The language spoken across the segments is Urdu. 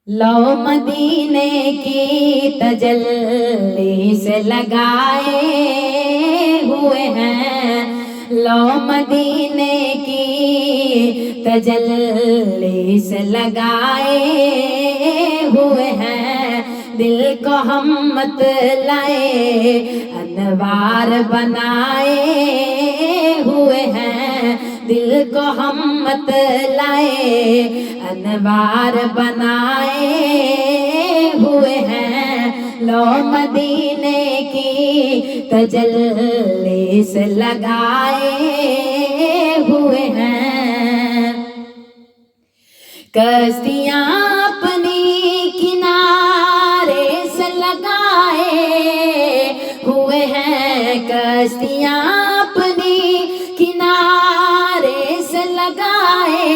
لو مدینے کی تجلی سے لگائے ہوئے ہیں، لو مدینے کی تجلی سے لگائے ہوئے ہیں، دل کو ہم مت لائے انوار بنائے ہوئے ہیں، دل کو ہم مت لائے انوار بنائے ہوئے ہیں، لو مدینے کی تجلی سے لگائے ہوئے ہیں، کشتیاں اپنی کنارے سے لگائے ہوئے ہیں، کشتیاں اپنی کنارے سے لگائے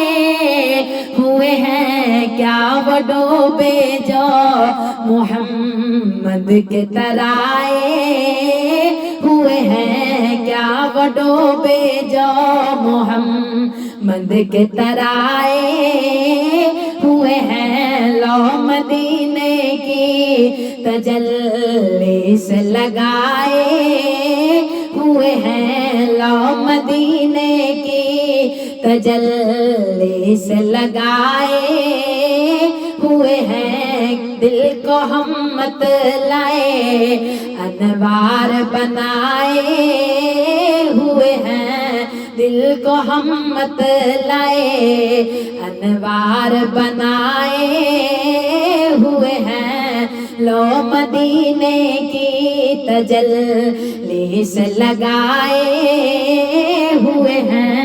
ہوئے ہیں، کیا وہ ڈوبے جو محمد کے ترائے ہوئے ہیں، کیا وہ ڈوبے جو محمد کے ترائے ہوئے ہیں، لو مدینے کی تجلی سے لگائے ہوئے ہیں، لو مدینے کی تجلی سے لگائے ہوئے ہیں، دل کو ہم مت لائے انوار بنائے ہوئے ہیں، دل کو ہم مت لائے انوار بنائے ہوئے ہیں، لو مدینے کی تجلی سے لگائے ہوئے ہیں،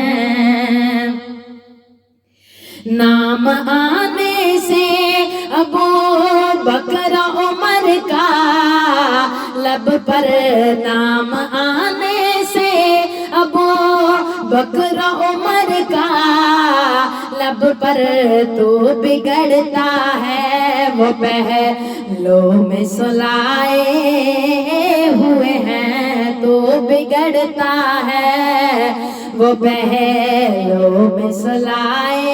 نام آنے سے ابو بکر عمر کا لب پر، نام آنے سے ابو بکر عمر کا لب پر، تو بگڑتا ہے وہ پہلو میں سلائے ہوئے ہیں، تو بگڑتا ہے وہ پہلو میں سلائے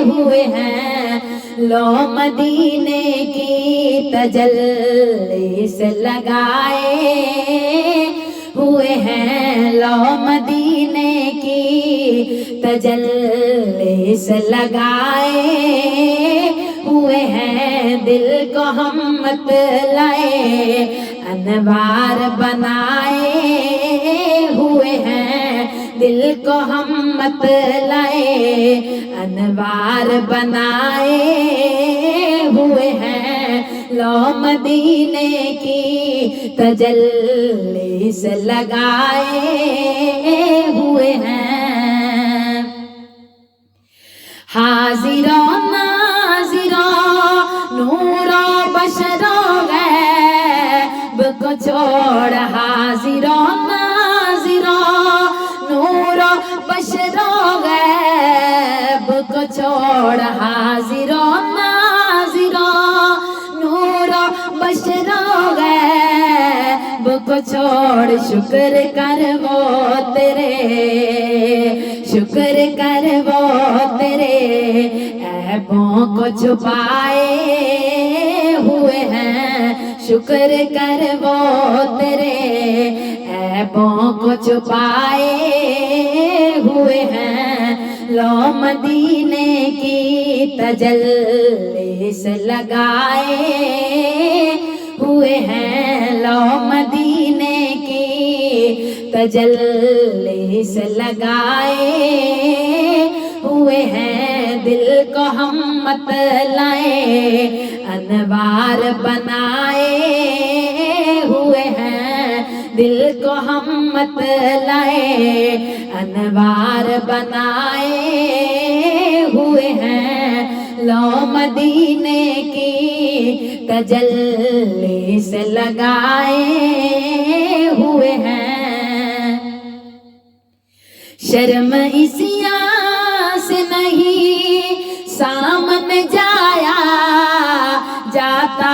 ہوئے ہیں، لو مدینے کی تجلی سے لگائے ہوئے ہیں، لو مدینے کی تجلی سے لگائے ہوئے ہیں، دل کو ہم مت لائے انوار بنائے ہوئے ہیں، دل کو ہم مت لائے انوار بنائے ہوئے ہیں، لو مدینے کی تجلی سے لگائے ہوئے ہیں، حاضر و ناظر و نور و بشر و غیب کو چھوڑ، حاضر و ناظر و نور و بشر و غیب کو چھوڑ، حاضر و ناظر و نور و بشر و غیب کو چھوڑ، شکر کر وہ تیرے، شکر کر وہ تیرے عیبوں کو چھپائے ہوئے ہیں، شکر کر وہ تیرے عیبوں کو چھپائے ہوئے ہیں، لو مدینے کی تجلی سے لگائے ہوئے ہیں، لو مدینے کی تجلی سے لگائے ہوئے ہیں، دل کو ہم مت لائے انوار بنائے ہوئے ہیں، دل کو ہم مت لائے انوار بنائے ہوئے ہیں، لو مدینے کی تجلی سے لگائے ہوئے ہیں، شرم اسیاں سے نہیں سامنے جایا جاتا،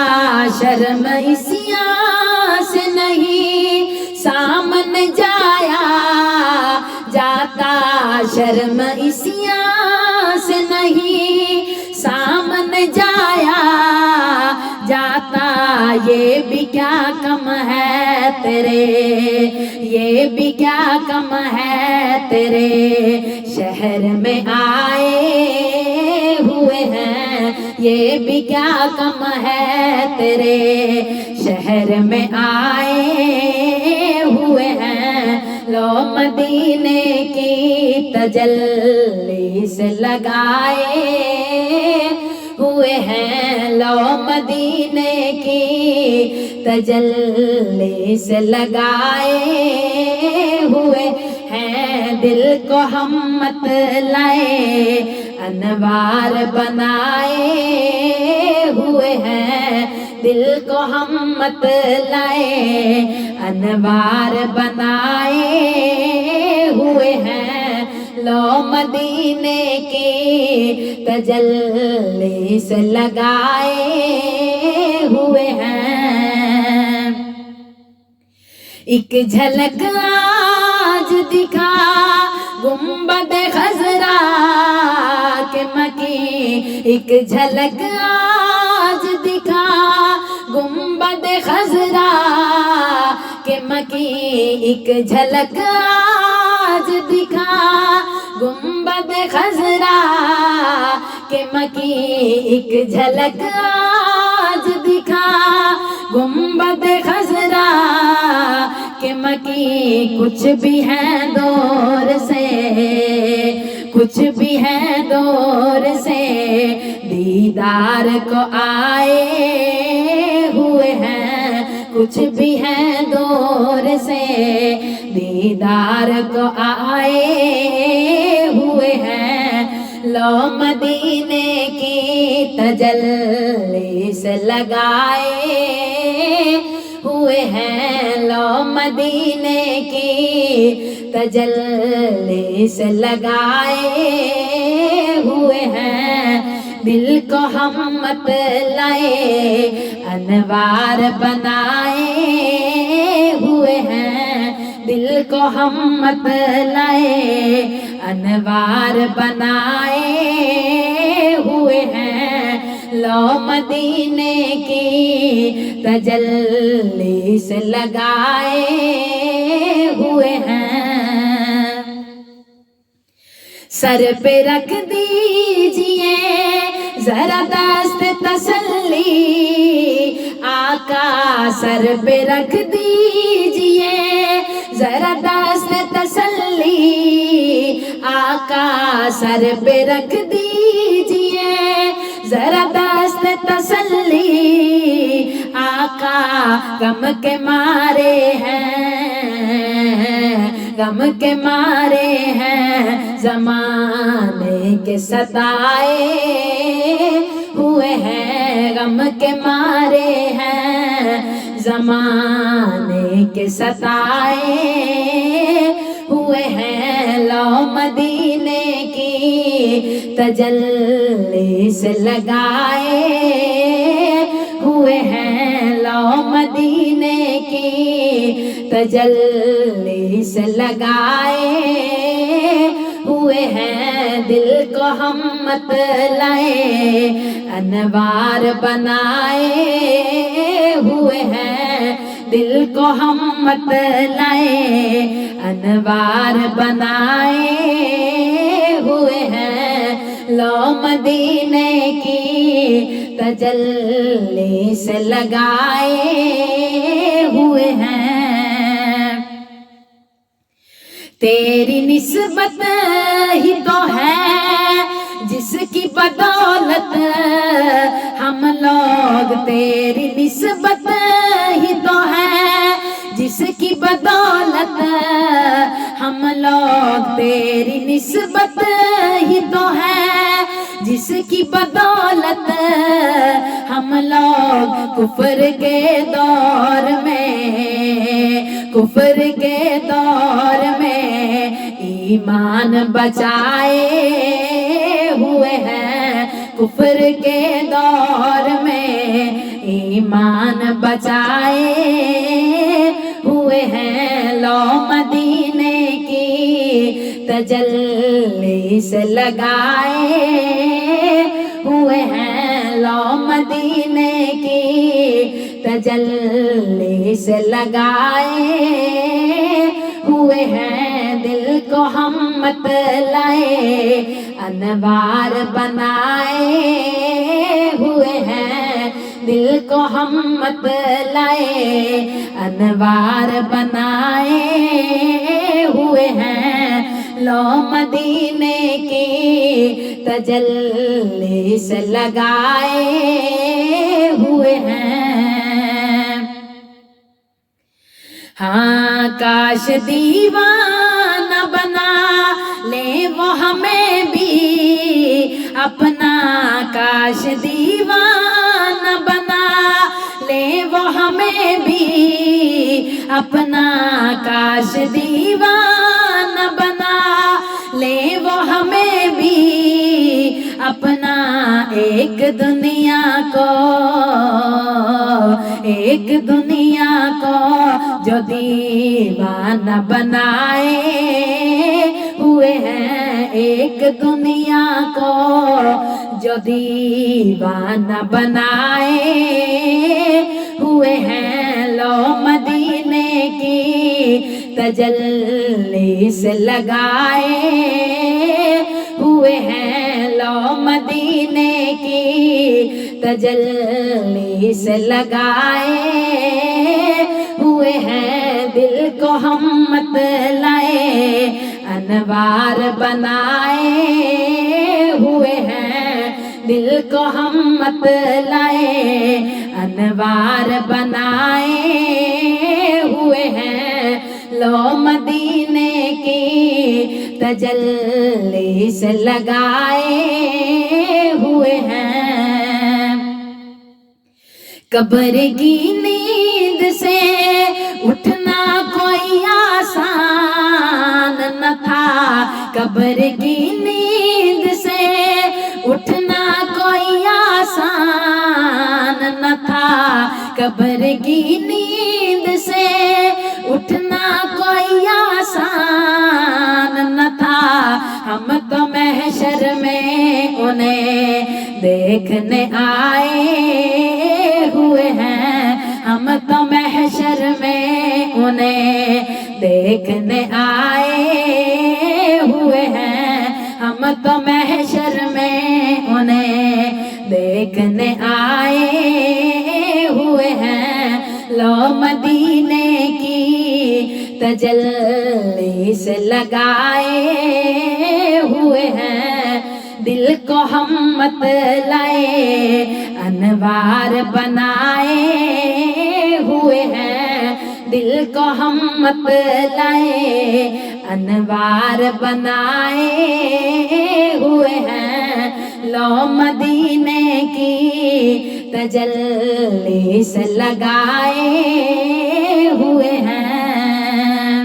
شرم اسیاں سے نہیں سامنے جایا جاتا، شرم اسیاں سے نہیں سامنے جایا جاتا، یہ بھی کیا کم ہے تیرے، یہ بھی کیا کم ہے تیرے، شہر میں آئے ہوئے ہیں، یہ بھی کیا کم ہے تیرے، شہر میں آئے ہوئے ہیں، لو مدینے کی تجلی سے لگائے ہوئے ہیں، لو مدینے کی تجلی سے لگائے ہوئے ہیں، دل کو ہم مت لائے انوار بنائے ہوئے ہیں، دل کو ہم مت لائے انوار بنائے ہوئے ہیں، لو مدینے کی تجلی سے لگائے ہوئے ہیں، ایک جھلک آج دکھا گنبد خضرا کے مکی، ایک جھلک آج دکھا گنبد خضرا کے مکی، ایک جھلک آج دکھا گنبد خضرا کے مکی، ایک جھلک آج دکھا گنبد خضرا کے مکی، کچھ بھی ہے دور سے، کچھ بھی ہے دور سے، دیدار کو آئے ہوئے ہیں، کچھ بھی ہے دور سے، دیدار کو آئے ہوئے ہیں، لو مدینے کی تجلی سے لگائے ہوئے ہیں، لو مدینے کی تجلی سے لگائے ہوئے ہیں، دل کو ہم مت لائے انوار بنائے ہوئے ہیں، دل کو ہم مت لائے انوار بنائے ہوئے ہیں، لو مدینے کی تجلی سے لگائے ہوئے ہیں، سر پہ رکھ دیجئے ذرا دست تسلی، آقا سر پہ رکھ دیجئے ذرا دست تسلی، آقا سر پہ رکھ دیجئے ذرا دست تسلی، آقا غم کے مارے ہیں، غم کے مارے ہیں، زمانے کے ستائے ہوئے ہیں، غم کے مارے ہیں، زمانے کے ستائے ہوئے ہیں، لو مدینے کی تجلی سے لگائے ہوئے ہیں، لو مدینے کی تجلی سے لگائے ہوئے ہیں، دل کو ہم مت لائے انوار بنائے ہوئے ہیں، دل کو ہم مت لائے انوار بنائے ہوئے ہیں، لو مدینے کی تجلی سے لگائے ہوئے ہیں، تیری نسبت ہی تو ہے جس کی بدولت ہم لوگ، تیری نسبت ہی تو ہے جس کی بدولت ہم لوگ، تیری نسبت ہی تو ہے جس کی بدولت ہم لوگ، کفر کے دور میں، کفر کے دور میں ایمان بچائے ہوئے ہیں، کفر کے دور میں ایمان بچائے ہوئے ہیں، لو مدینے کی تجلی سے لگائے ہوئے ہیں، مدینے کی تجلی سے لگائے ہوئے ہیں، دل کو ہم مت لائے انوار بنائے ہوئے ہیں، دل کو ہم مت لائے انوار بنائے ہوئے ہیں، لو مدینے کی تجلی سے لگائے ہوئے ہیں۔ ہاں کاش دیوانہ بنا لے وہ ہمیں بھی اپنا، کاش دیوانہ بنا لے وہ ہمیں بھی اپنا، کاش دیوانہ بنا لے وہ ہمیں بھی اپنا، ایک دنیا کو جو دیوانہ بنائے ہوئے ہیں، ایک دنیا کو جو دیوانہ بنائے ہوئے ہیں، لو مدینے کی تجلی سے لگائے ہوئے ہیں، لو مدینے کی تجلی سے لگائے ہوئے ہیں، دل کو ہم مت لائے انوار بنائے ہوئے ہیں، دل کو ہم مت لائے انوار بنائے ہوئے ہیں، لو مدینے کی تجلی سے لگائے ہوئے ہیں۔ قبر کی نیند سے اٹھنا کوئی آسان نہ تھا، قبر کی نیند سے اٹھنا کوئی آسان نہ تھا، قبر کی نیند سے اٹھنا کوئی آسان نہ تھا، ہم تو محشر میں انہیں دیکھنے آئے ہوئے ہیں، ہم تو محشر میں انہیں دیکھنے آئے ہوئے ہیں، ہم تو محشر میں انہیں دیکھنے آئے ہوئے ہیں، لو مدینے کی تجلی سے لگائے ہوئے ہیں، دل کو ہم مت لائے انوار بنائے ہوئے ہیں، دل کو ہم مت لائے انوار بنائے ہوئے ہیں، لو مدینے کی تجلی سے لگائے ہوئے ہیں۔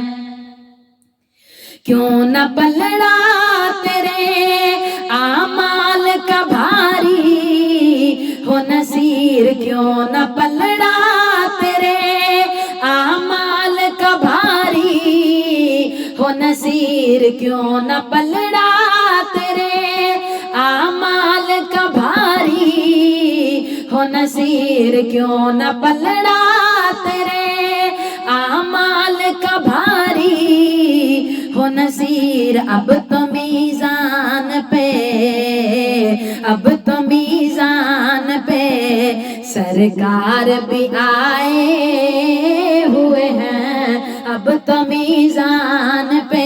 کیوں نہ پلڑا تیرے اعمال کا بھاری ہو نصیر، کیوں نہ پلڑا تیرے اعمال کا بھاری ہو نصیر، کیوں نہ پلڑا تیرے اعمال کا بھاری ہو نصیر، کیوں نہ پلڑا تیرے اعمال کا بھاری ہو نصیر، اب تو میزان پہ، اب تو میزان پہ سرکار بھی آئے ہوئے ہیں، اب تو میزان پہ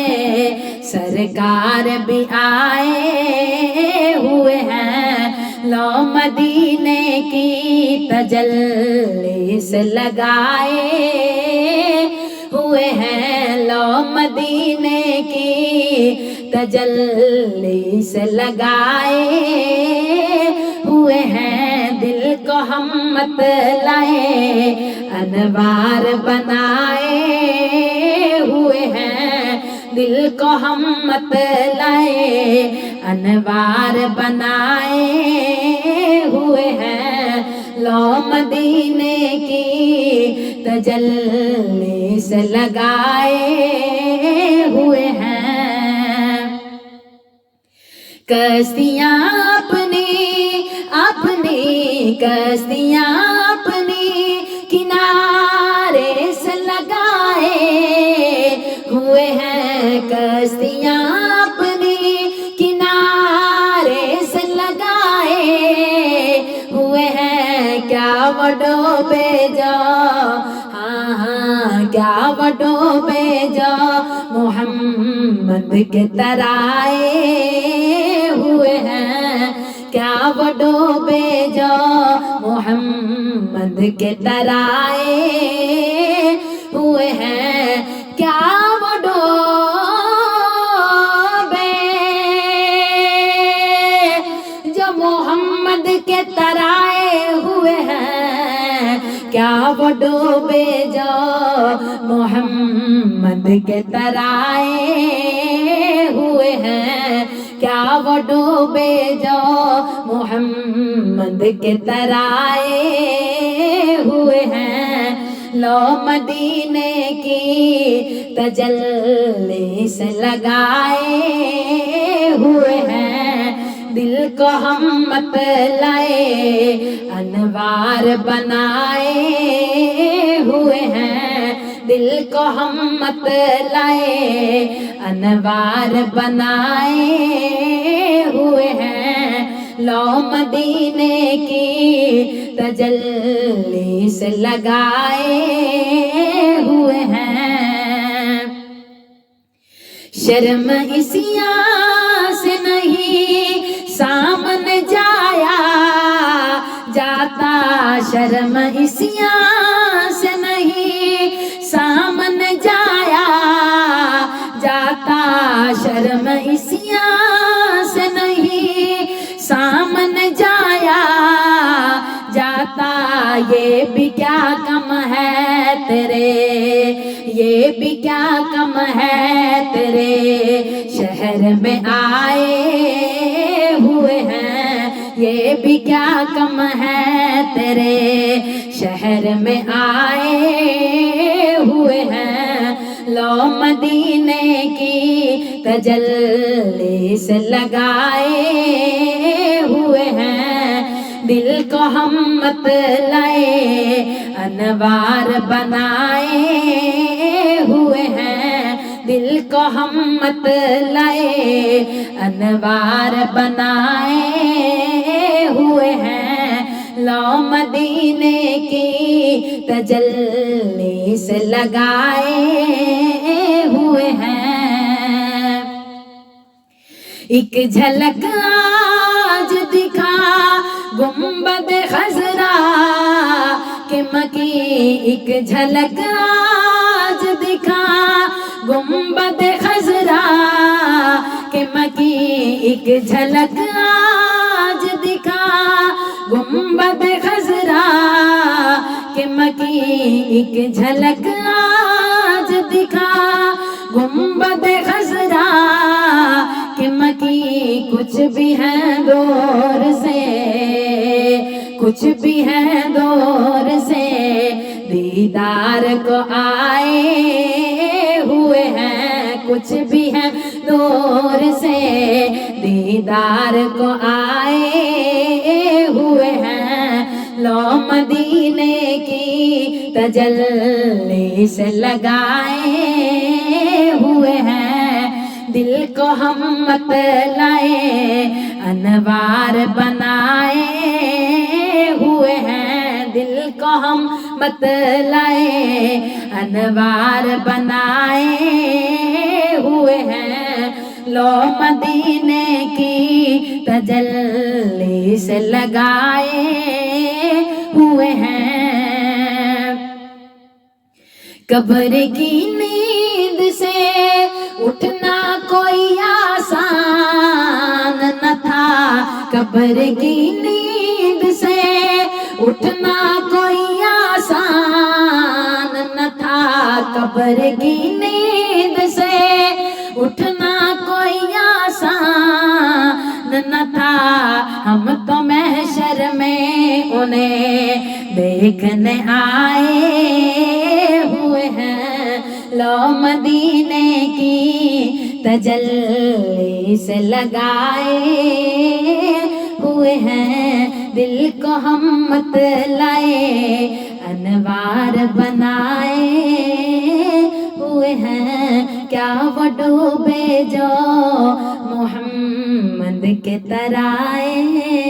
سرکار بھی آئے ہوئے ہیں، لو مدینے کی تجلی سے لگائے ہوئے ہیں، لو مدینے کی تجلی سے لگائے ہوئے ہیں، دل کو ہم مت لائے انوار بنائے ہوئے ہیں، دل کو ہم مت لائے انوار بنائے ہوئے ہیں، لو مدینے کی تجلی سے لگائے ہوئے ہیں۔ کشتیاں اپنی اپنی کشتیاں اپنی کنارے سے لگائے ہوئے ہیں، کشتیاں اپنی کنارے سے لگائے ہوئے ہیں، کیا وہ ڈوبے جا، ہاں ہاں کیا وہ ڈوبے جا محمد کے ترائے ہوئے ہیں، کیا وہ ڈوبے جا محمد کے ترائے ہوئے ہیں، کیا وہ ڈوبے جو محمد کے ترائے ہوئے ہیں، کیا وہ ڈوبے جو محمد کے ترائے ہوئے ہیں، کیا وہ ڈوبے جو محمد کے ترائے ہوئے ہیں، لو مدینے کی تجلی سے لگائے ہوئے ہیں، دل کو ہم مطلعے انوار بنائے ہوئے ہیں، دل کو ہم مطلعے انوار بنائے ہوئے ہیں، لو مدینے کی تجلی سے لگائے ہوئے ہیں، شرم اسیاں سے نہیں سامنے جایا جاتا، شرم اسیاں سے نہیں سامنے جایا جاتا، شرم اسیاں سے نہیں سامنے جایا جاتا، یہ بھی کیا کم ہے تیرے، یہ بھی کیا کم ہے تیرے شہر میں آئے ہوئے ہیں، یہ بھی کیا کم ہے تیرے شہر میں آئے ہوئے ہیں، لو مدینے کی تجلی سے لگائے ہوئے ہیں، دل کو ہم مطلعے انوار بنائے ہوئے ہیں، دل کو ہم مطلعے انوار بنائے ہوئے ہیں، لو مدینے کی تجلی سے لگائے ہوئے ہیں، ایک جھلک آج دکھا گنبد خضرا کے مکی، ایک جھلک آج دکھا گنبد خضرا کے مکی، ایک جھلک آج دکھا گنبد خضرا کے مکی، ایک جھلک آج دکھا گنبد خضرا کے مکی، کچھ بھی ہے دور سے، کچھ بھی ہے دور سے دیدار کو آئے ہوئے ہیں، کچھ بھی ہے دور سے دیدار کو آئے ہوئے ہیں، لو مدینے کی تجلی سے لگائے ہوئے ہیں، دل کو ہم مطلعے انوار بنائے ہوئے ہیں، دل کو ہم مطلعے انوار بنائے ہوئے ہیں، لو مدینے کی تجلی سے لگائے ہوئے ہیں، قبر کی نیند سے اٹھنا کوئی آسان نہ تھا، قبر کی نیند سے اٹھنا کوئی آسان نہ تھا، قبر کی نیند سے اٹھنا کوئی آسان نہ تھا، ہم تو محشر میں انہیں دیکھنے آئے ہوئے ہیں، لو مدینے کی تجلی سے لگائے ہوئے ہیں، دل کو ہم مت لائے، انوار بنائے ہوئے ہیں، کیا وہ ڈوبے جو محمد کے ترائے